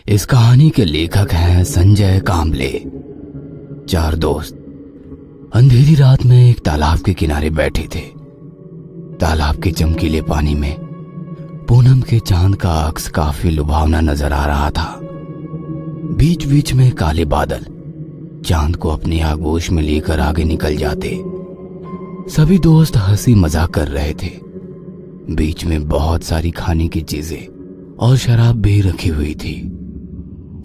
इस कहानी के लेखक हैं संजय कांबले। चार दोस्त अंधेरी रात में एक तालाब के किनारे बैठे थे। तालाब के चमकीले पानी में पूनम के चांद का अक्स काफी लुभावना नजर आ रहा था। बीच बीच में काले बादल चांद को अपनी आगोश में लेकर आगे निकल जाते। सभी दोस्त हंसी मजाक कर रहे थे। बीच में बहुत सारी खाने की चीजें और शराब भी रखी हुई थी।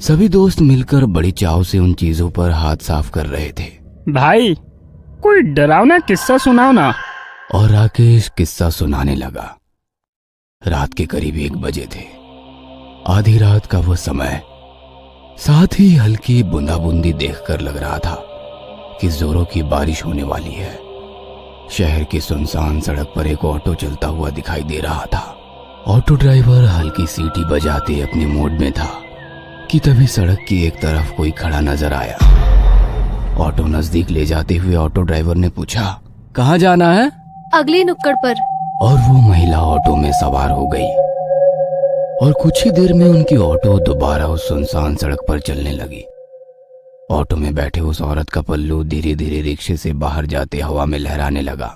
सभी दोस्त मिलकर बड़ी चाव से उन चीजों पर हाथ साफ कर रहे थे। भाई कोई डरावना किस्सा सुनाओ ना। और राकेश किस्सा सुनाने लगा। रात के करीब 1 बजे थे। आधी रात का वो समय, साथ ही हल्की बूंदाबूंदी देखकर लग रहा था कि जोरों की बारिश होने वाली है। शहर की सुनसान सड़क पर एक ऑटो चलता हुआ दिखाई दे रहा था। ऑटो ड्राइवर हल्की सीटी बजाते अपने मोड में था कि तभी सड़क की एक तरफ कोई खड़ा नजर आया। ऑटो नजदीक ले जाते हुए ऑटो ड्राइवर ने पूछा, कहाँ जाना है? अगली नुक्कड़ पर। और वो महिला ऑटो में सवार हो गई और कुछ ही देर में उनकी ऑटो दोबारा उस सुनसान सड़क पर चलने लगी। ऑटो में बैठे उस औरत का पल्लू धीरे धीरे रिक्शे से बाहर जाते हवा में लहराने लगा।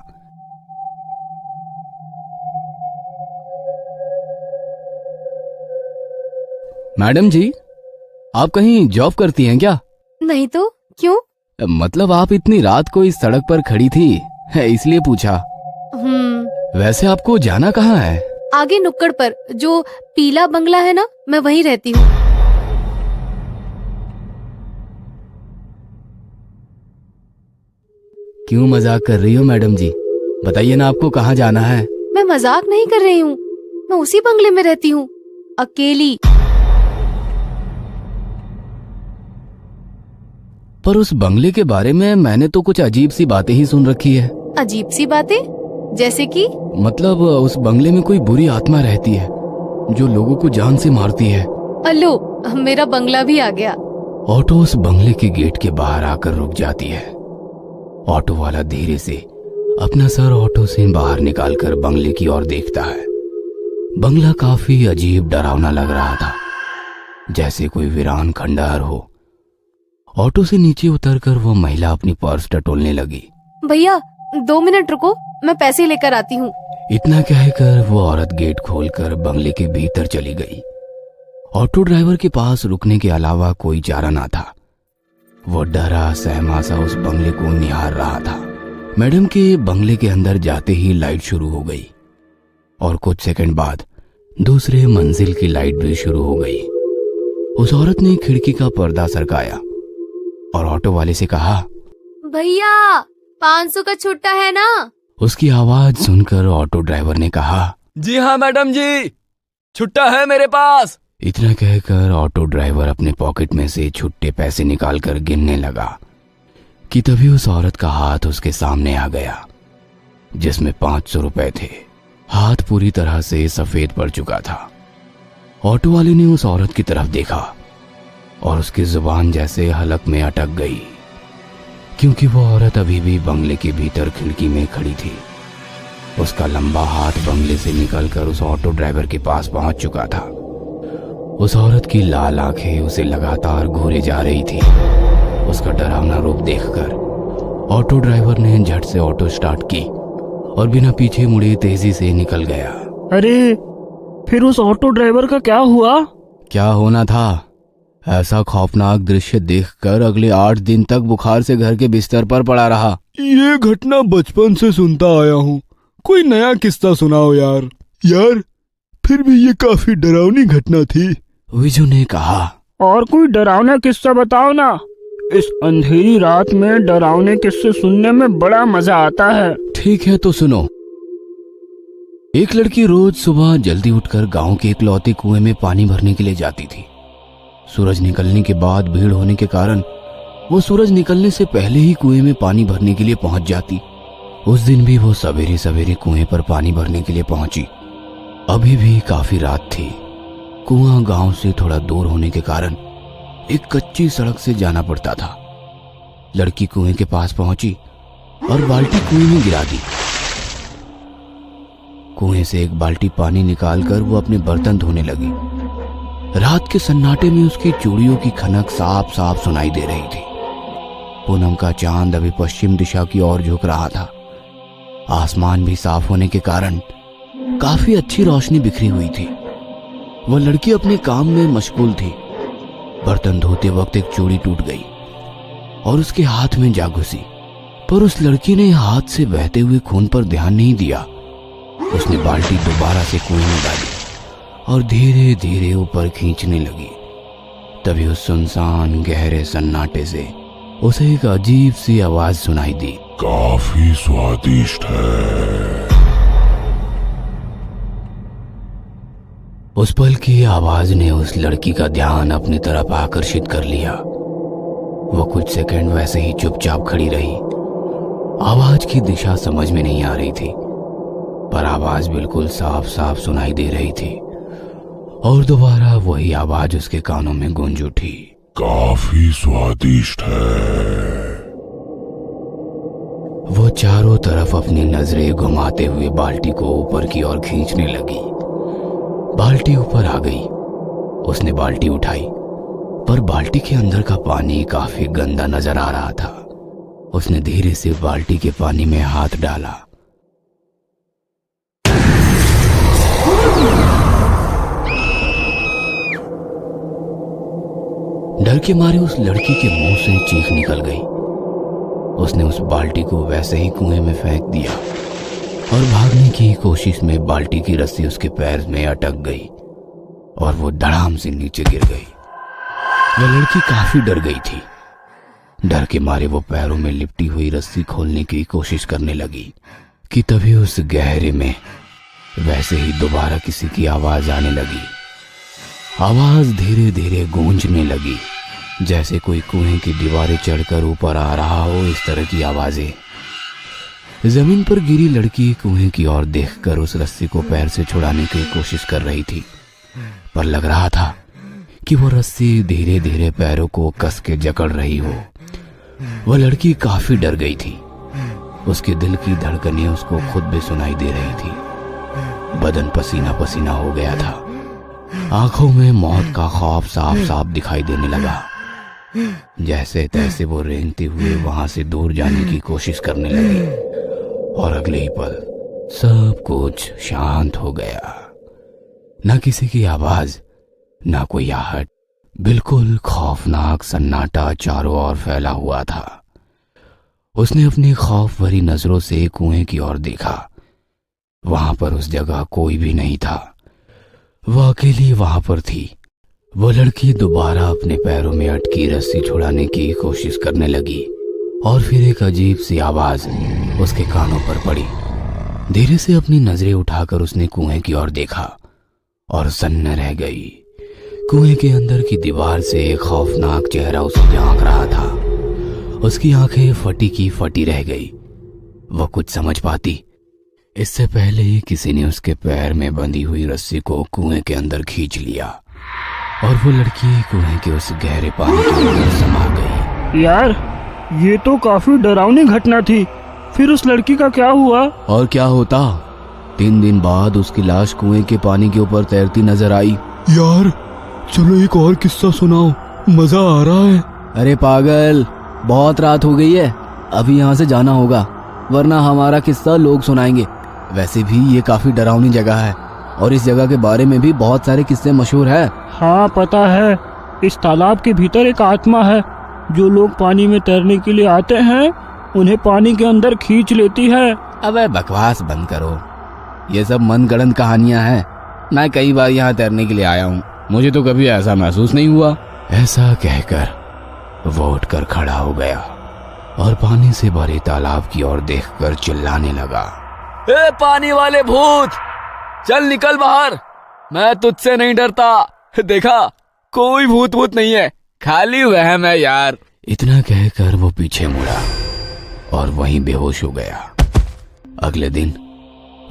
मैडम जी, आप कहीं जॉब करती हैं क्या? नहीं तो क्यों? मतलब आप इतनी रात को इस सड़क पर खड़ी थी, इसलिए पूछा। वैसे आपको जाना कहाँ है? आगे नुक्कड़ पर जो पीला बंगला है ना, मैं वहीं रहती हूँ। क्यों मजाक कर रही हो मैडम जी? बताइए ना, आपको कहाँ जाना है? मैं मजाक नहीं कर रही हूँ, मैं उसी बंगले में रहती हूँ, अकेली। पर उस बंगले के बारे में मैंने तो कुछ अजीब सी बातें ही सुन रखी है। अजीब सी बातें? जैसे कि? मतलब उस बंगले में कोई बुरी आत्मा रहती है जो लोगों को जान से मारती है। अल्लो, मेरा बंगला भी आ गया। ऑटो उस बंगले के गेट के बाहर आकर रुक जाती है। ऑटो वाला धीरे से अपना सर ऑटो से बाहर निकालकर बंगले की ओर देखता है। बंगला काफी अजीब डरावना लग रहा था, जैसे कोई वीरान खंडहर हो। ऑटो से नीचे उतरकर वो महिला अपनी पर्स टटोलने लगी। भैया 2 मिनट रुको, मैं पैसे लेकर आती हूँ। इतना कहकर वो औरत गेट खोलकर बंगले के भीतर चली गई। ऑटो ड्राइवर के पास रुकने के अलावा कोई चारा ना था। वो डरा सहमा सा उस बंगले को निहार रहा था। मैडम के बंगले के अंदर जाते ही लाइट शुरू हो गई और कुछ सेकंड बाद दूसरे मंजिल की लाइट भी शुरू हो गई। उस औरत ने खिड़की का पर्दा सरकाया और ऑटो वाले से कहा, भैया 500 का छुट्टा है ना? उसकी आवाज सुनकर ऑटो ड्राइवर ने कहा, जी हाँ मैडम जी, छुट्टा है मेरे पास। इतना कहकर ऑटो ड्राइवर अपने पॉकेट में से छुट्टे पैसे निकालकर गिनने लगा कि तभी उस औरत का हाथ उसके सामने आ गया, जिसमें 500 रुपए थे। हाथ पूरी तरह से सफेद पड़ चुका था। ऑटो वाले ने उस औरत की तरफ देखा और उसकी जुबान जैसे हलक में अटक गई, क्योंकि वो औरत अभी भी बंगले के भीतर खिड़की में खड़ी थी। उसका लंबा हाथ बंगले से निकलकर उस ऑटो ड्राइवर के पास पहुंच चुका था। उस औरत की लाल आंखें उसे लगातार घूरे जा रही थी। उसका डरावना रूप देखकर ऑटो ड्राइवर ने झट से ऑटो स्टार्ट की और बिना पीछे मुड़े तेजी से निकल गया। अरे फिर उस ऑटो ड्राइवर का क्या हुआ? क्या होना था? ऐसा खौफनाक दृश्य देखकर अगले 8 दिन तक बुखार से घर के बिस्तर पर पड़ा रहा। ये घटना बचपन से सुनता आया हूँ, कोई नया किस्सा सुनाओ यार। यार फिर भी ये काफी डरावनी घटना थी, विजू ने कहा। और कोई डरावना किस्सा बताओ ना। इस अंधेरी रात में डरावने किस्से सुनने में बड़ा मजा आता है। ठीक है तो सुनो। एक लड़की रोज सुबह जल्दी उठकर गांव के इकलौते कुएं में पानी भरने के लिए जाती थी। सूरज निकलने के बाद भीड़ होने के कारण वो सूरज निकलने से पहले ही कुएं में पानी भरने के लिए पहुंच जाती। उस दिन भी वो सवेरे सवेरे कुएं पर पानी भरने के लिए पहुंची। अभी भी काफी रात थी। कुआं गांव से थोड़ा दूर होने के कारण एक कच्ची सड़क से जाना पड़ता था। लड़की कुएं के पास पहुंची और बाल्टी कुएं में गिरा दी। कुएं से एक बाल्टी पानी निकालकर वो अपने बर्तन धोने लगी। रात के सन्नाटे में उसकी चूड़ियों की खनक साफ साफ सुनाई दे रही थी। पूनम का चांद अभी पश्चिम दिशा की ओर झुक रहा था। आसमान भी साफ होने के कारण काफी अच्छी रोशनी बिखरी हुई थी। वह लड़की अपने काम में मशगूल थी। बर्तन धोते वक्त एक चूड़ी टूट गई और उसके हाथ में जा घुसी, पर उस लड़की ने हाथ से बहते हुए खून पर ध्यान नहीं दिया। उसने बाल्टी दोबारा से कुएं में डाली और धीरे धीरे ऊपर खींचने लगी। तभी उस सुनसान गहरे सन्नाटे से उसे एक अजीब सी आवाज सुनाई दी। काफी स्वादिष्ट है। उस पल की आवाज ने उस लड़की का ध्यान अपनी तरफ आकर्षित कर लिया। वो कुछ सेकंड वैसे ही चुपचाप खड़ी रही। आवाज की दिशा समझ में नहीं आ रही थी, पर आवाज बिल्कुल साफ साफ सुनाई दे रही थी और दोबारा वही आवाज उसके कानों में गूंज उठी। काफी स्वादिष्ट है। वो चारों तरफ अपनी नजरें घुमाते हुए बाल्टी को ऊपर की ओर खींचने लगी। बाल्टी ऊपर आ गई। उसने बाल्टी उठाई, पर बाल्टी के अंदर का पानी काफी गंदा नजर आ रहा था। उसने धीरे से बाल्टी के पानी में हाथ डाला। डर के मारे उस लड़की के मुंह से चीख निकल गई। उसने उस बाल्टी को वैसे ही कुएं में फेंक दिया और भागने की कोशिश में बाल्टी की रस्सी उसके पैर में अटक गई और वो धड़ाम से नीचे गिर गई। वह लड़की काफी डर गई थी। डर के मारे वो पैरों में लिपटी हुई रस्सी खोलने की कोशिश करने लगी कि तभी उस गहरे में वैसे ही दोबारा किसी की आवाज आने लगी। आवाज धीरे धीरे गूंजने लगी, जैसे कोई कुएं की दीवारें चढ़कर ऊपर आ रहा हो। इस तरह की आवाजें। जमीन पर गिरी लड़की कुएं की ओर देखकर उस रस्सी को पैर से छुड़ाने की कोशिश कर रही थी, पर लग रहा था कि वो रस्सी धीरे धीरे पैरों को कस के जकड़ रही हो। वह लड़की काफी डर गई थी। उसके दिल की धड़कनें उसको खुद भी सुनाई दे रही थी। बदन पसीना पसीना हो गया था। आंखों में मौत का खौफ साफ साफ दिखाई देने लगा। जैसे तैसे वो रेंगते हुए वहां से दूर जाने की कोशिश करने लगी और अगले ही पल सब कुछ शांत हो गया। न किसी की आवाज, न कोई आहट। बिल्कुल खौफनाक सन्नाटा चारों ओर फैला हुआ था। उसने अपनी खौफ भरी नजरों से कुएं की ओर देखा। वहां पर उस जगह कोई भी नहीं था। वह अकेली वहां पर थी। वो लड़की दोबारा अपने पैरों में अटकी रस्सी छुड़ाने की कोशिश करने लगी और फिर एक अजीब सी आवाज उसके कानों पर पड़ी। धीरे से अपनी नजरें उठाकर उसने कुएं की ओर देखा और सन्न रह गई। कुएं के अंदर की दीवार से एक खौफनाक चेहरा उसे झांक रहा था। उसकी आंखें फटी की फटी रह गई। वह कुछ समझ पाती इससे पहले ही किसी ने उसके पैर में बंधी हुई रस्सी को कुएं के अंदर खींच लिया और वो लड़की कुएं के उस गहरे पानी के अंदर समा गई। यार, ये तो काफी डरावनी घटना थी। फिर उस लड़की का क्या हुआ? और क्या होता, 3 दिन बाद उसकी लाश कुएं के पानी के ऊपर तैरती नजर आई। यार चलो एक और किस्सा सुनाओ, मजा आ रहा है। अरे पागल, बहुत रात हो गई है, अभी यहाँ से जाना होगा, वरना हमारा किस्सा लोग सुनाएंगे। वैसे भी ये काफी डरावनी जगह है और इस जगह के बारे में भी बहुत सारे किस्से मशहूर है। हाँ पता है, इस तालाब के भीतर एक आत्मा है। जो लोग पानी में तैरने के लिए आते हैं उन्हें पानी के अंदर खींच लेती है। अबे बकवास बंद करो, ये सब मनगढ़ंत कहानियां हैं। मैं कई बार यहाँ तैरने के लिए आया हूँ, मुझे तो कभी ऐसा महसूस नहीं हुआ। ऐसा कहकर वो उठकर खड़ा हो गया और पानी से भरे तालाब की ओर देखकर चिल्लाने लगा। ए पानी वाले भूत, चल निकल बाहर, मैं तुझसे नहीं डरता। देखा, कोई भूत भूत नहीं है, खाली वहम है यार। इतना कहकर वो पीछे मुड़ा और वहीं बेहोश हो गया। अगले दिन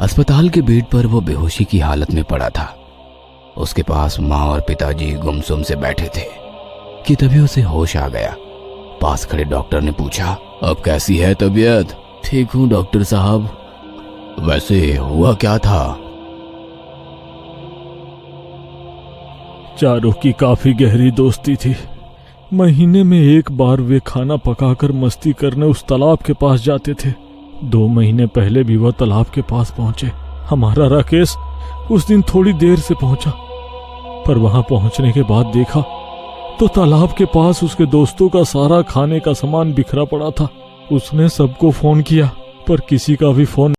अस्पताल के बेड पर वो बेहोशी की हालत में पड़ा था। उसके पास माँ और पिताजी गुमसुम से बैठे थे कि तभी उसे होश आ गया। पास खड़े डॉक्टर ने पूछा, अब कैसी है तबीयत? ठीक हूँ डॉक्टर साहब। वैसे हुआ क्या था? चारों की काफी गहरी दोस्ती थी। महीने में एक बार वे खाना पकाकर मस्ती करने उस तालाब के पास जाते थे। 2 महीने पहले भी वह तालाब के पास पहुंचे। हमारा राकेश उस दिन थोड़ी देर से पहुंचा, पर वहां पहुंचने के बाद देखा तो तालाब के पास उसके दोस्तों का सारा खाने का सामान बिखरा पड़ा था। उसने सबको फोन किया, पर किसी का भी फोन